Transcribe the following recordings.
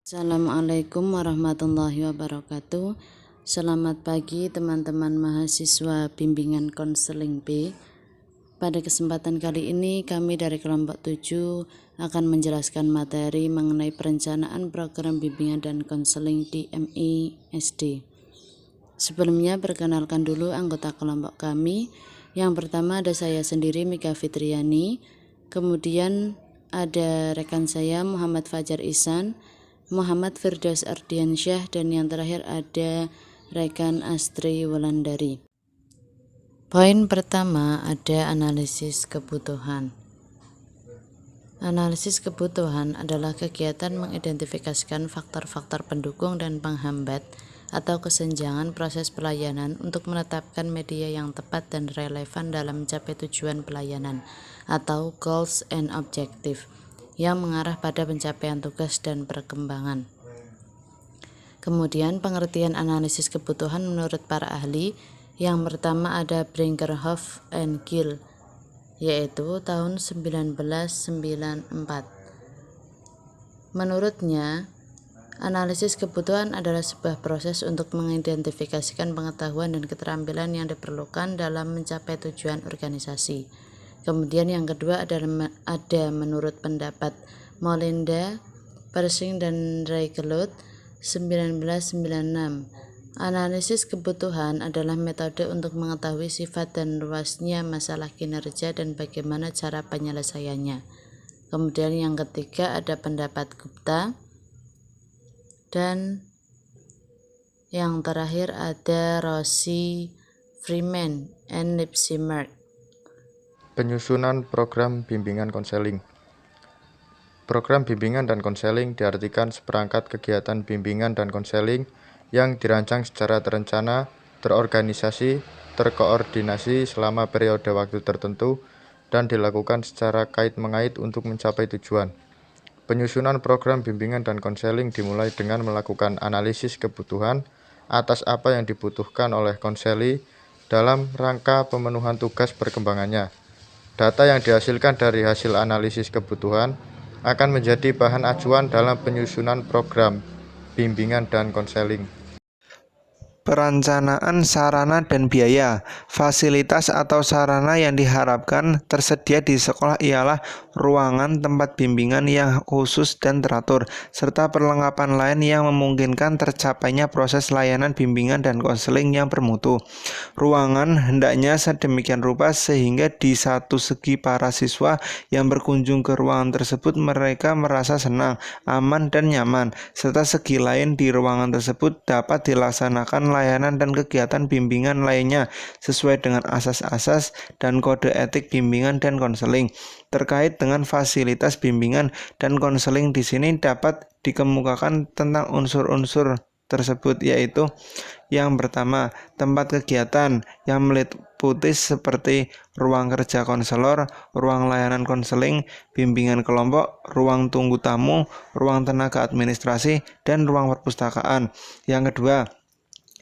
Assalamualaikum warahmatullahi wabarakatuh. Selamat pagi teman-teman mahasiswa bimbingan konseling B. Pada kesempatan kali ini kami dari kelompok 7 akan menjelaskan materi mengenai perencanaan program bimbingan dan konseling di MI SD. Sebelumnya perkenalkan dulu anggota kelompok kami. Yang pertama ada saya sendiri Mika Fitriani, kemudian ada rekan saya Muhammad Fajar Ihsan, Muhammad Firdaus Ardiansyah, dan yang terakhir ada rekan Astri Wulandari. Poin pertama ada analisis kebutuhan. Analisis kebutuhan adalah kegiatan mengidentifikasikan faktor-faktor pendukung dan penghambat atau kesenjangan proses pelayanan untuk menetapkan media yang tepat dan relevan dalam mencapai tujuan pelayanan atau goals and objective yang mengarah pada pencapaian tugas dan perkembangan. Kemudian pengertian analisis kebutuhan menurut para ahli, yang pertama ada Brinkerhoff and Gill, yaitu tahun 1994. Menurutnya, analisis kebutuhan adalah sebuah proses untuk mengidentifikasikan pengetahuan dan keterampilan yang diperlukan dalam mencapai tujuan organisasi. Kemudian yang kedua ada menurut pendapat Molinda, Persing, dan Reigeloot 1996. Analisis kebutuhan adalah metode untuk mengetahui sifat dan luasnya masalah kinerja dan bagaimana cara penyelesaiannya. Kemudian yang ketiga ada pendapat Gupta, dan yang terakhir ada Rossi, Freeman, and Lipsimer. Penyusunan program bimbingan konseling. Program bimbingan dan konseling diartikan seperangkat kegiatan bimbingan dan konseling yang dirancang secara terencana, terorganisasi, terkoordinasi selama periode waktu tertentu, dan dilakukan secara kait-mengait untuk mencapai tujuan. Penyusunan program bimbingan dan konseling dimulai dengan melakukan analisis kebutuhan atas apa yang dibutuhkan oleh konseli dalam rangka pemenuhan tugas perkembangannya. Data yang dihasilkan dari hasil analisis kebutuhan akan menjadi bahan acuan dalam penyusunan program bimbingan dan konseling. Perencanaan sarana dan biaya. Fasilitas atau sarana yang diharapkan tersedia di sekolah ialah ruangan tempat bimbingan yang khusus dan teratur, serta perlengkapan lain yang memungkinkan tercapainya proses layanan bimbingan dan konseling yang bermutu. Ruangan hendaknya sedemikian rupa sehingga di satu segi para siswa yang berkunjung ke ruangan tersebut mereka merasa senang, aman, dan nyaman, serta segi lain di ruangan tersebut dapat dilaksanakan layanan dan kegiatan bimbingan lainnya sesuai dengan asas-asas dan kode etik bimbingan dan konseling. Terkait dengan fasilitas bimbingan dan konseling di sini dapat dikemukakan tentang unsur-unsur tersebut, yaitu yang pertama, tempat kegiatan yang meliputi seperti ruang kerja konselor, ruang layanan konseling, bimbingan kelompok, ruang tunggu tamu, ruang tenaga administrasi, dan ruang perpustakaan. Yang kedua,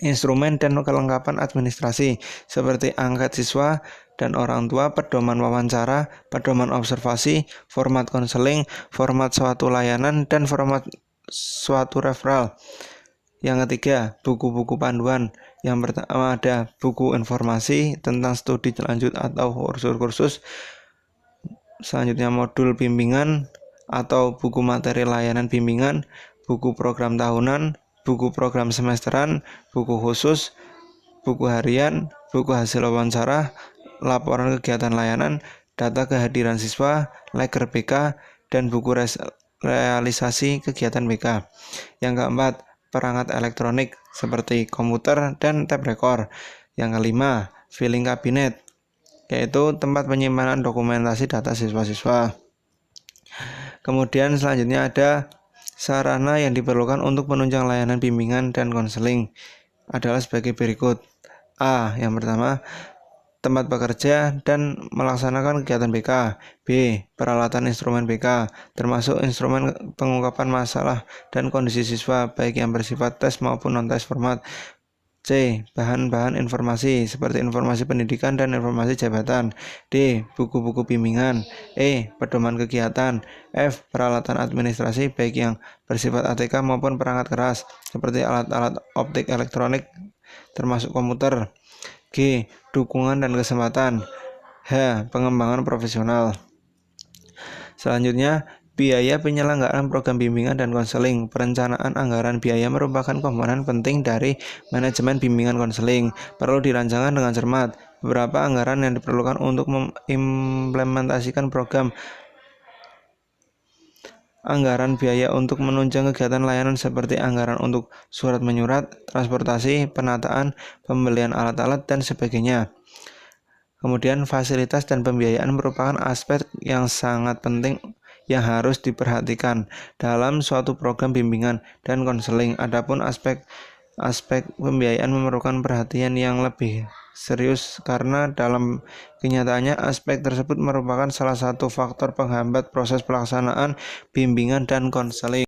instrumen dan kelengkapan administrasi seperti angkat siswa dan orang tua, pedoman wawancara, pedoman observasi, format konseling, format suatu layanan, dan format suatu referral. Yang ketiga, buku-buku panduan. Yang pertama ada buku informasi tentang studi lanjut atau kursus-kursus. Selanjutnya modul bimbingan atau buku materi layanan bimbingan, buku program tahunan, buku program semesteran, buku khusus, buku harian, buku hasil wawancara, laporan kegiatan layanan, data kehadiran siswa, leker BK, dan buku realisasi kegiatan BK. Yang keempat, perangkat elektronik seperti komputer dan tape record. Yang kelima, filing cabinet, yaitu tempat penyimpanan dokumentasi data siswa-siswa. Kemudian selanjutnya ada sarana yang diperlukan untuk menunjang layanan bimbingan dan konseling adalah sebagai berikut. A. Yang pertama, tempat bekerja dan melaksanakan kegiatan BK. B. Peralatan instrumen BK, termasuk instrumen pengungkapan masalah dan kondisi siswa, baik yang bersifat tes maupun non-tes format. C. Bahan-bahan informasi seperti informasi pendidikan dan informasi jabatan. D. Buku-buku bimbingan. E. Pedoman kegiatan. F. Peralatan administrasi baik yang bersifat ATK maupun perangkat keras seperti alat-alat optik elektronik termasuk komputer. G. Dukungan dan kesempatan. H. Pengembangan profesional. Selanjutnya, biaya penyelenggaraan program bimbingan dan konseling. Perencanaan anggaran biaya merupakan komponen penting dari manajemen bimbingan konseling. Perlu dirancangkan dengan cermat. Beberapa anggaran yang diperlukan untuk mengimplementasikan program. Anggaran biaya untuk menunjang kegiatan layanan seperti anggaran untuk surat menyurat, transportasi, penataan, pembelian alat-alat, dan sebagainya. Kemudian fasilitas dan pembiayaan merupakan aspek yang sangat penting yang harus diperhatikan dalam suatu program bimbingan dan konseling. Adapun aspek pembiayaan memerlukan perhatian yang lebih serius karena dalam kenyataannya aspek tersebut merupakan salah satu faktor penghambat proses pelaksanaan bimbingan dan konseling.